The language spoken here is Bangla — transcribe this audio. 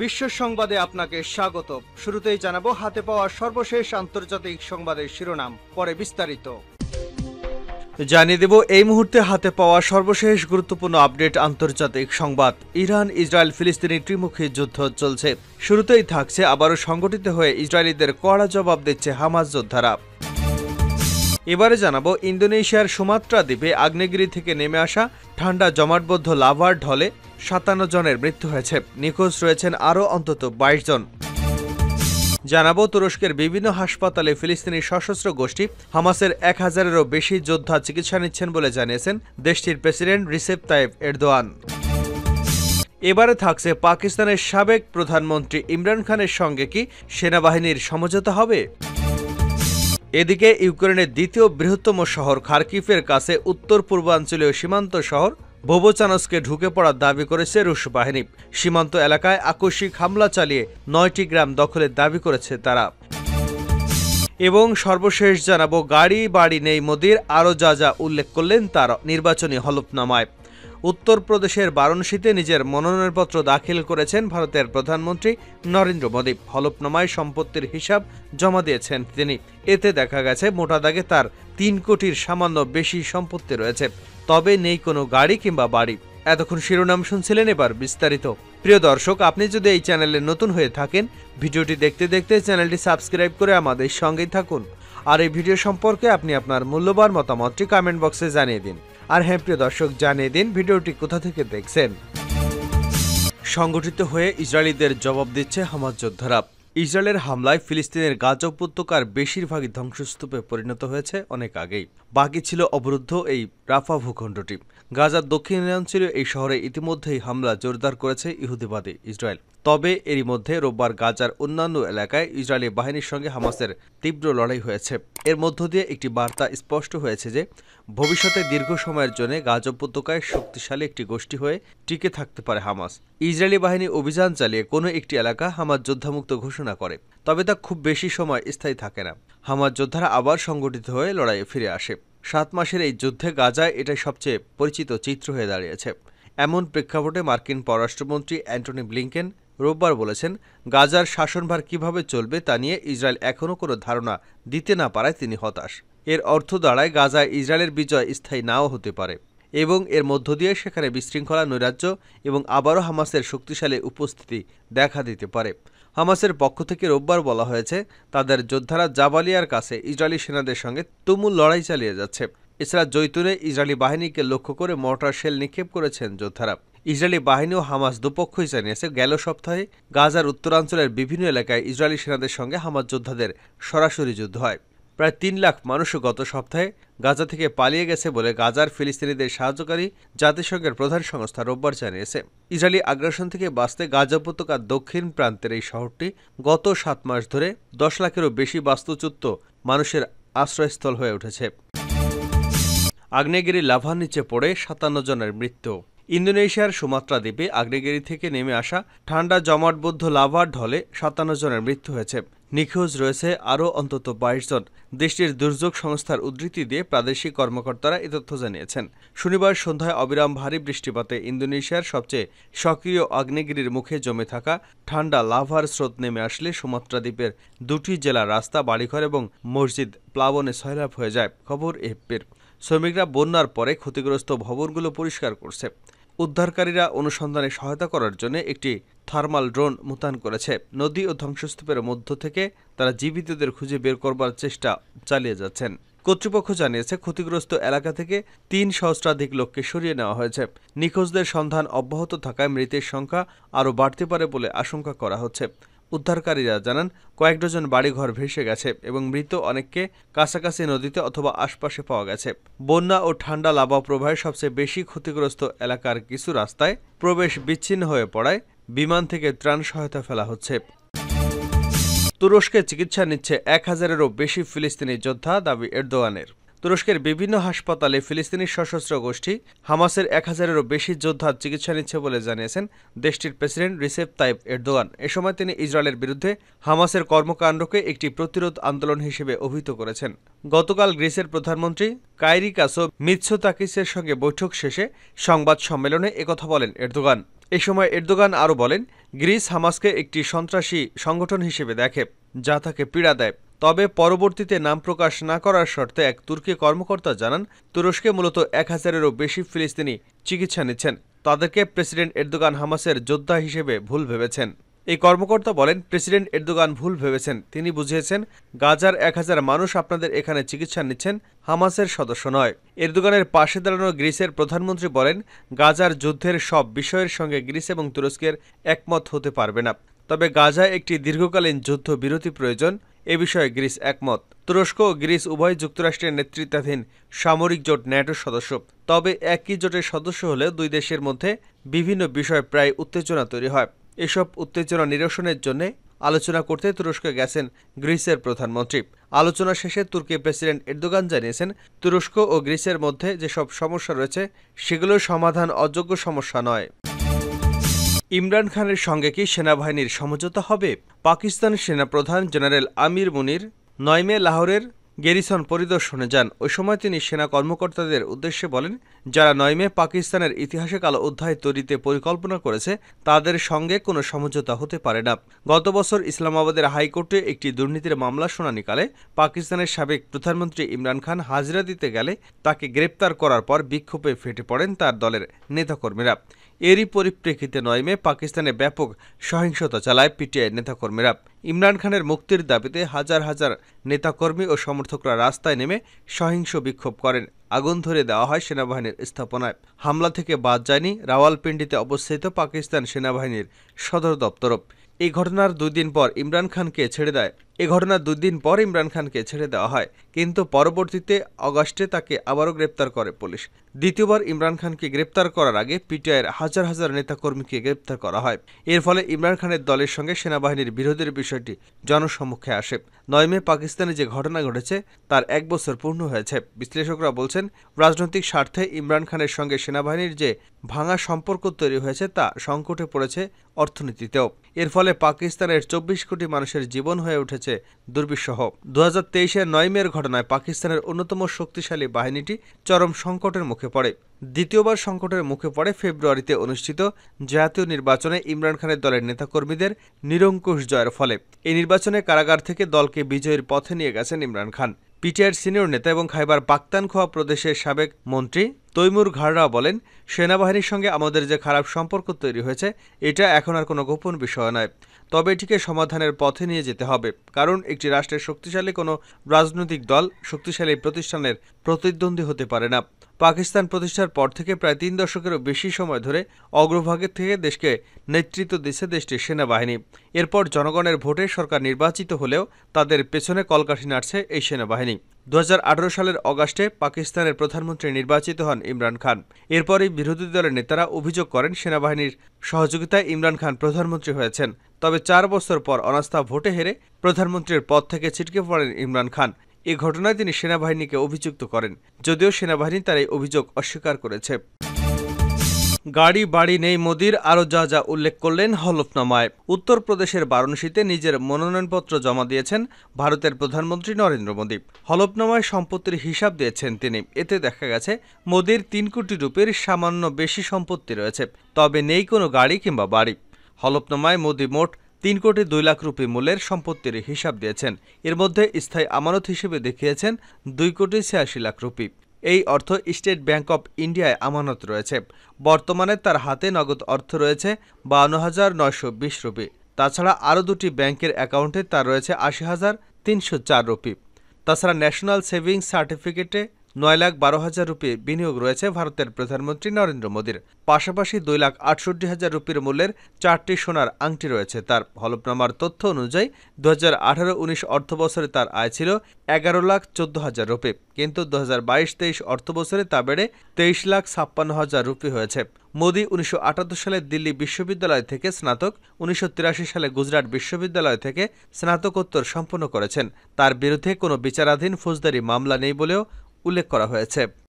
বিশ্ব সংবাদে আপনাকে স্বাগত। শুরুতেই জানাবো হাতে পাওয়া সর্বশেষ আন্তর্জাতিক সংবাদের শিরোনাম, পরে বিস্তারিত। জানিয়ে দেব এই মুহূর্তে হাতে পাওয়া সর্বশেষ গুরুত্বপূর্ণ আপডেট আন্তর্জাতিক সংবাদ। ইরান ইসরায়েল ফিলিস্তিনি ত্রিমুখী যুদ্ধ চলছে। শুরুতেই থাকছে আবারও সংগঠিত হয়ে ইসরায়েলিদের কড়া জবাব দিচ্ছে হামাস যোদ্ধারা। এবারে জানাবো ইন্দোনেশিয়ার সুমাত্রা দ্বীপে আগ্নেয়গিরি থেকে নেমে আসা ঠান্ডা জমাটবদ্ধ লাভার ঢলে ৫৭ জনের মৃত্যু হয়েছে, নিখোঁজ রয়েছেন আরও অন্তত ২২ জন। জানাবো তুরস্কের বিভিন্ন হাসপাতালে ফিলিস্তিনি সশস্ত্র গোষ্ঠী হামাসের ১,০০০-এরও বেশি যোদ্ধা চিকিৎসা নিচ্ছেন বলে জানিয়েছেন দেশটির প্রেসিডেন্ট রিসেপ তাইপ এরদোয়ান। এবারে থাকছে পাকিস্তানের সাবেক প্রধানমন্ত্রী ইমরান খানের সঙ্গে কি সেনাবাহিনীর সমঝোতা হবে। এদিকে ইউক্রেনের দ্বিতীয় বৃহত্তম শহর খার্কিভের কাছে উত্তর পূর্বাঞ্চলীয় সীমান্ত শহর ভোবোচানস্কে ঢুকে পড়ার দাবি করেছে রুশ বাহিনী। সীমান্ত এলাকায় আকস্মিক হামলা চালিয়ে ৯টি গ্রাম দখলের দাবি করেছে তারা। এবং সর্বশেষ জানাবো গাড়ি বাড়ি নেই মোদির, আরও যা যা উল্লেখ করলেন তার নির্বাচনী হলফনামায়। উত্তরপ্রদেশের বারাণসীতে নিজের মনোনয়নপত্র দাখিল করেছেন ভারতের প্রধানমন্ত্রী নরেন্দ্র মোদী। হলফনামায় সম্পত্তির হিসাব জমা দিয়েছেন তিনি। এতে দেখা গেছে মোটা দাগে তার ৩ কোটির সামান্য বেশি সম্পত্তি রয়েছে, তবে নেই কোনো গাড়ি কিংবা বাড়ি। এতক্ষণ শিরোনাম শুনছিলেন, এবার বিস্তারিত। প্রিয় দর্শক, আপনি যদি এই চ্যানেলে নতুন হয়ে থাকেন, ভিডিওটি দেখতে দেখতে চ্যানেলটি সাবস্ক্রাইব করে আমাদের সঙ্গেই থাকুন। আর এই ভিডিও সম্পর্কে আপনি আপনার মূল্যবান মতামতটি কমেন্ট বক্সে জানিয়ে দিন। আর হ্যাঁ প্রিয় দর্শক, জানিয়ে দিন ভিডিওটি কোথা থেকে দেখছেন। সংগঠিত হয়ে ইসরায়েলিদের জবাব দিচ্ছে হামাস যোদ্ধারা। ইসরায়েলের হামলায় ফিলিস্তিনের গাজা উপত্যকার বেশিরভাগই ধ্বংসস্তূপে পরিণত হয়েছে অনেক আগেই। বাকি ছিল অবরুদ্ধ এই রাফা ভূখণ্ডটি। গাজার দক্ষিণাঞ্চলীয় এই শহরে ইতিমধ্যেই হামলা জোরদার করেছে ইহুদিবাদী ইসরায়েল। তবে এরই মধ্যে রোববার গাজার অন্যান্য এলাকায় ইসরায়েলি বাহিনীর সঙ্গে হামাসের তীব্র লড়াই হয়েছে। এর মধ্য দিয়ে একটি বার্তা স্পষ্ট হয়েছে যে ভবিষ্যতে দীর্ঘ সময়ের জন্য গাজা উপত্যকায় শক্তিশালী একটি গোষ্ঠী হয়ে টিকে থাকতে পারে হামাস। ইসরায়েলি বাহিনী অভিযান চালিয়ে কোনো একটি এলাকা হামাস যোদ্ধামুক্ত ঘোষণা করে, তবে তা খুব বেশি সময় স্থায়ী থাকে না। হামাস যোদ্ধারা আবার সংগঠিত হয়ে লড়াইয়ে ফিরে আসে। ৭ মাসের এই যুদ্ধে গাজায় এটাই সবচেয়ে পরিচিত চিত্র হয়ে দাঁড়িয়েছে। এমন প্রেক্ষাপটে মার্কিন পররাষ্ট্রমন্ত্রী অ্যান্টনি ব্লিংকেন রোববার বলেছেন, গাজার শাসনভার কিভাবে চলবে তা নিয়ে ইসরায়েল এখনও কোনো ধারণা দিতে না পারায় তিনি হতাশ। এর অর্থ দাঁড়ায় গাজায় ইসরায়েলের বিজয় স্থায়ী নাও হতে পারে এবং এর মধ্য দিয়ে সেখানে বিশৃঙ্খলা, নৈরাজ্য এবং আবারও হামাসের শক্তিশালী উপস্থিতি দেখা দিতে পারে। হামাসের পক্ষ থেকে রোববার বলা হয়েছে, তাদের যোদ্ধারা জাবালিয়ার কাছে ইসরায়েলি সেনাদের সঙ্গে তুমুল লড়াই চালিয়ে যাচ্ছে। এছাড়া জৈতুনে ইসরায়েলি বাহিনীকে লক্ষ্য করে মর্টার শেল নিক্ষেপ করেছেন যোদ্ধারা। ইসরায়েলি বাহিনী ও হামাস দুপক্ষই জানিয়েছে, গেল সপ্তাহে গাজার উত্তরাঞ্চলের বিভিন্ন এলাকায় ইসরায়েলি সেনাদের সঙ্গে হামাস যোদ্ধাদের সরাসরি যুদ্ধ হয়। প্রায় ৩ লাখ মানুষও গত সপ্তাহে গাজা থেকে পালিয়ে গেছে বলে গাজার ফিলিস্তিনিদের সাহায্যকারী জাতিসংঘের প্রধান সংস্থা রোববার জানিয়েছে। ইসরায়েলি আগ্রাসন থেকে বাঁচতে গাজা উপত্যকার দক্ষিণ প্রান্তের এই শহরটি গত ৭ মাস ধরে ১০ লাখেরও বেশি বাস্তুচ্যুত মানুষের আশ্রয়স্থল হয়ে উঠেছে। আগ্নেয়গিরি লাভার নিচে পড়ে ৫৭ জনের মৃত্যু। ইন্দোনেশিয়ার সুমাত্রা দ্বীপে আগ্নেয়গিরি থেকে নেমে আসা ঠান্ডা জমাটবদ্ধ লাভার ঢলে ৫৭ জনের মৃত্যু হয়েছে, নিখোঁজ রয়েছে আরও অন্তত ২২ জন। দেশটির দুর্যোগ সংস্থার উদ্ধৃতি দিয়ে প্রাদেশিক কর্মকর্তারা এ তথ্য জানিয়েছেন। শনিবার সন্ধ্যায় অবিরাম ভারী বৃষ্টিপাতে ইন্দোনেশিয়ার সবচেয়ে সক্রিয় আগ্নেয়গিরির মুখে জমে থাকা ঠান্ডা লাভার স্রোত নেমে আসলে সুমাত্রা দ্বীপের ২টি জেলার রাস্তা, বাড়িঘর এবং মসজিদ প্লাবনে সয়লাব হয়ে যায়। খবর এএফপির। শ্রমিকরা বন্যার পরে ক্ষতিগ্রস্ত ভবনগুলো পরিষ্কার করছে। উদ্ধারকারীরা অনুসন্ধানে সহায়তা করার জন্য একটি থার্মাল ড্রোন মোতায়েন করেছে। নদী ও ধ্বংসস্তূপের মধ্য থেকে তারা জীবিতদের খুঁজে বের করবার চেষ্টা চালিয়ে যাচ্ছেন। কর্তৃপক্ষ জানিয়েছে, ক্ষতিগ্রস্ত এলাকা থেকে ৩ সহস্রাধিক লোককে সরিয়ে নেওয়া হয়েছে। নিখোঁজদের সন্ধান অব্যাহত থাকায় মৃতের সংখ্যা আরও বাড়তে পারে বলে আশঙ্কা করা হচ্ছে। উদ্ধারকারীরা জানান, কয়েক ডজন বাড়িঘর ভেসে গেছে এবং মৃত অনেককে কাছাকাছি নদীতে অথবা আশপাশে পাওয়া গেছে। বন্যা ও ঠান্ডা লাভা প্রবাহে সবচেয়ে বেশি ক্ষতিগ্রস্ত এলাকার কিছু রাস্তায় প্রবেশ বিচ্ছিন্ন হয়ে পড়ায় বিমান থেকে ত্রাণ সহায়তা ফেলা হচ্ছে। তুরস্কে চিকিৎসা নিচ্ছে ১,০০০-এরও বেশি ফিলিস্তিনি যোদ্ধা, দাবি এরদোয়ানের। তুরস্কের বিভিন্ন হাসপাতালে ফিলিস্তিনি সশস্ত্র গোষ্ঠী হামাসের ১,০০০-এরও বেশি যোদ্ধা চিকিৎসা নিচ্ছে বলে জানিয়েছেন দেশটির প্রেসিডেন্ট রিসেপ তাইপ এরদোয়ান। এ সময় তিনি ইসরায়েলের বিরুদ্ধে হামাসের কর্মকাণ্ডকে একটি প্রতিরোধ আন্দোলন হিসেবে অভিহিত করেছেন। গতকাল গ্রিসের প্রধানমন্ত্রী কাইরিকাস মিৎসোতাকিসের সঙ্গে বৈঠক শেষে সংবাদ সম্মেলনে একথা বলেন এরদোগান। এ সময় এরদোগান আরও বলেন, গ্রিস হামাসকে একটি সন্ত্রাসী সংগঠন হিসেবে দেখে, যা তাকে পীড়া দেয়। তবে পরবর্তীতে নাম প্রকাশ না করার শর্তে এক তুর্কি কর্মকর্তা জানান, তুরস্কে মূলত 1000-এরও বেশি ফিলিস্তিনি চিকিৎসা নিচ্ছেন। তাদেরকে প্রেসিডেন্ট এরদোগান হামাসের যোদ্ধা হিসেবে ভুল ভেবেছেন। এই কর্মকর্তা বলেন, প্রেসিডেন্ট এরদোগান ভুল ভেবেছেন। তিনি বুঝিয়েছেন, গাজার 1000 মানুষ আপনাদের এখানে চিকিৎসা নিচ্ছেন, হামাসের সদস্য নয়। এরদোগানের পাশে দাঁড়ানো গ্রিসের প্রধানমন্ত্রী বলেন, গাজার যুদ্ধের সব বিষয়ের সঙ্গে গ্রিস এবং তুরস্কের একমত হতে পারবে না। তবে গাজায় একটি দীর্ঘকালীন যুদ্ধ বিরতি প্রয়োজন, এ বিষয়ে গ্রিস একমত। তুরস্ক ও গ্রিস উভয় যুক্তরাষ্ট্রের নেতৃত্বাধীন সামরিক জোট ন্যাটোর সদস্য। তবে একই জোটের সদস্য হলেও দুই দেশের মধ্যে বিভিন্ন বিষয়ে প্রায় উত্তেজনা তৈরি হয়। এসব উত্তেজনা নিরসনের জন্য আলোচনা করতে তুরস্কে গেছেন গ্রিসের প্রধানমন্ত্রী। আলোচনা শেষে তুর্কি প্রেসিডেন্ট এরদোগান জানিয়েছেন, তুরস্ক ও গ্রিসের মধ্যে যেসব সমস্যা রয়েছে সেগুলোর সমাধান অযোগ্য সমস্যা নয়। ইমরান খানের সঙ্গে কি সেনাবাহিনীর সমঝোতা হবে? পাকিস্তান সেনাপ্রধান জেনারেল আমির মুনির 9 মে লাহোরের গেরিসন পরিদর্শনে যান। ওই সময় তিনি সেনা কর্মকর্তাদের উদ্দেশ্যে বলেন, যারা 9 মে পাকিস্তানের ইতিহাসে কালো অধ্যায় তৈরিতে পরিকল্পনা করেছে তাদের সঙ্গে কোনো সমঝোতা হতে পারে না। গত বছর ইসলামাবাদের হাইকোর্টে একটি দুর্নীতির মামলা শুনানিকালে পাকিস্তানের সাবেক প্রধানমন্ত্রী ইমরান খান হাজিরা দিতে গেলে তাকে গ্রেপ্তার করার পর বিক্ষোভে ফেটে পড়েন তার দলের নেতাকর্মীরা। এরই পরিপ্রেক্ষিতে 9 মে পাকিস্তানে ব্যাপক সহিংসতা চালায় পিটিআই নেতাকর্মীরা। ইমরান খানের মুক্তির দাবিতে হাজার হাজার নেতাকর্মী ও সমর্থকরা রাস্তায় নেমে সহিংস বিক্ষোভ করেন। আগুন ধরে দেওয়া হয় সেনাবাহিনীর স্থাপনায়। হামলা থেকে বাদ যায়নি রাওয়ালপিন্ডিতে অবস্থিত পাকিস্তান সেনাবাহিনীর সদর দপ্তরও। এই ঘটনার 2 দিন পর ইমরান খানকে ছেড়ে দেওয়া হয়, কিন্তু পরবর্তীতে অগাস্টে তাকে আবারও গ্রেপ্তার করে পুলিশ। দ্বিতীয়বার ইমরান খানকে গ্রেপ্তার করার আগে পিটিআইয়ের হাজার হাজার নেতাকর্মীকে গ্রেপ্তার করা হয়। এর ফলে ইমরান খানের দলের সঙ্গে সেনাবাহিনীর বিরোধের বিষয়টি জনসম্মুখে আসে। 9 মে পাকিস্তানে যে ঘটনা ঘটেছে তার 1 বছর পূর্ণ হয়েছে। বিশ্লেষকরা বলছেন, রাজনৈতিক স্বার্থে ইমরান খানের সঙ্গে সেনাবাহিনীর যে ভাঙা সম্পর্ক তৈরি হয়েছে তা সংকটে পড়েছে অর্থনীতিতেও। এর ফলে পাকিস্তানের 24 কোটি মানুষের জীবন হয়ে উঠেছে দুর্বিষহ। 2023-এর 9 মের ঘটনায় পাকিস্তানের অন্যতম শক্তিশালী বাহিনীটি চরম সংকটের মুখে পড়ে। দ্বিতীয়বার সংকটের মুখে পড়ে ফেব্রুয়ারিতে অনুষ্ঠিত জাতীয় নির্বাচনে ইমরান খানের দলের নেতাকর্মীদের নিরঙ্কুশ জয়ের ফলে। এই নির্বাচনে কারাগার থেকে দলকে বিজয়ের পথে নিয়ে গেছেন ইমরান খান। পিটিআইয়ের সিনিয়র নেতা এবং খাইবার পাখতানখোয়া প্রদেশের সাবেক মন্ত্রী তৈমুর ঘাড়রা বলেন, সেনাবাহিনীর সঙ্গে আমাদের যে খারাপ সম্পর্ক তৈরি হয়েছে এটা এখন আর কোনো গোপন বিষয় নয়। তবে এটিকে সমাধানের পথে নিয়ে যেতে হবে, কারণ একটি রাষ্ট্রের শক্তিশালী কোনো রাজনৈতিক দল শক্তিশালী প্রতিষ্ঠানের প্রতিদ্বন্দ্বী হতে পারে না। পাকিস্তান প্রতিষ্ঠার পর থেকে প্রায় 3 দশকেরও বেশি সময় ধরে অগ্রভাগের থেকে দেশকে নেতৃত্ব দিচ্ছে দেশটির সেনাবাহিনী। এরপর জনগণের ভোটে সরকার নির্বাচিত হলেও তাদের পেছনে কলকাঠি নাড়ছে এই সেনাবাহিনী। 2018 সালের অগাস্টে পাকিস্তানের প্রধানমন্ত্রী নির্বাচিত হন ইমরান খান। এরপরই বিরোধী দলের নেতারা অভিযোগ করেন, সেনাবাহিনীর সহযোগিতায় ইমরান খান প্রধানমন্ত্রী হয়েছেন। তবে 4 বছর পর অনাস্থা ভোটে হেরে প্রধানমন্ত্রীর পদ থেকে ছিটকে পড়েন ইমরান খান। এই ঘটনায় তিনি সেনাবাহিনীকে অভিযুক্ত করেন, যদিও সেনাবাহিনী তার এই অভিযোগ অস্বীকার করেছে। গাড়ি বাড়ি নেই মোদির, আরও যা যা উল্লেখ করলেন হলফনামায়। উত্তরপ্রদেশের বারাণসীতে নিজের মনোনয়নপত্র জমা দিয়েছেন ভারতের প্রধানমন্ত্রী নরেন্দ্র মোদী। হলফনামায় সম্পত্তির হিসাব দিয়েছেন তিনি। এতে দেখা গেছে মোদির 3 কোটি রুপির সামান্য বেশি সম্পত্তি রয়েছে, তবে নেই কোনো গাড়ি কিংবা বাড়ি। হলফনামায় মোদী মোট 3 কোটি 2 লাখ রুপি মূল্যের সম্পত্তির হিসাব দিয়েছেন। এর মধ্যে স্থায়ী আমানত হিসেবে দেখিয়েছেন 2 কোটি 86 লাখ রুপি। এই অর্থ স্টেট ব্যাংক অব ইন্ডিয়ায় আমানত রয়েছে। বর্তমানে তার হাতে নগদ অর্থ রয়েছে 52,920 রুপি। তাছাড়া আরও 2টি ব্যাংকের অ্যাকাউন্টে তার রয়েছে 80,304 রুপি। তাছাড়া ন্যাশনাল সেভিংস সার্টিফিকেটে 9,12,000 রুপি বিনিয়োগ রয়েছে ভারতের প্রধানমন্ত্রী নরেন্দ্র মোদীর। পাশাপাশি 2,68,000 রুপির মূল্যের 4টি সোনার আংটি রয়েছে তার। হলফনামার তথ্য অনুযায়ী 2018-19 অর্থবছরে তার আয় ছিল 11,14,000 রুপি, কিন্তু 2022-23 অর্থবছরে তা বেড়ে 23,56,000 রুপি হয়েছে। মোদী 1978 সালে দিল্লি বিশ্ববিদ্যালয় থেকে স্নাতক, 1983 সালে গুজরাট বিশ্ববিদ্যালয় থেকে স্নাতকোত্তর সম্পন্ন করেছেন। তার বিরুদ্ধে কোনো বিচারাধীন ফৌজদারি মামলা নেই বলেও উল্লেখ করা হয়েছে।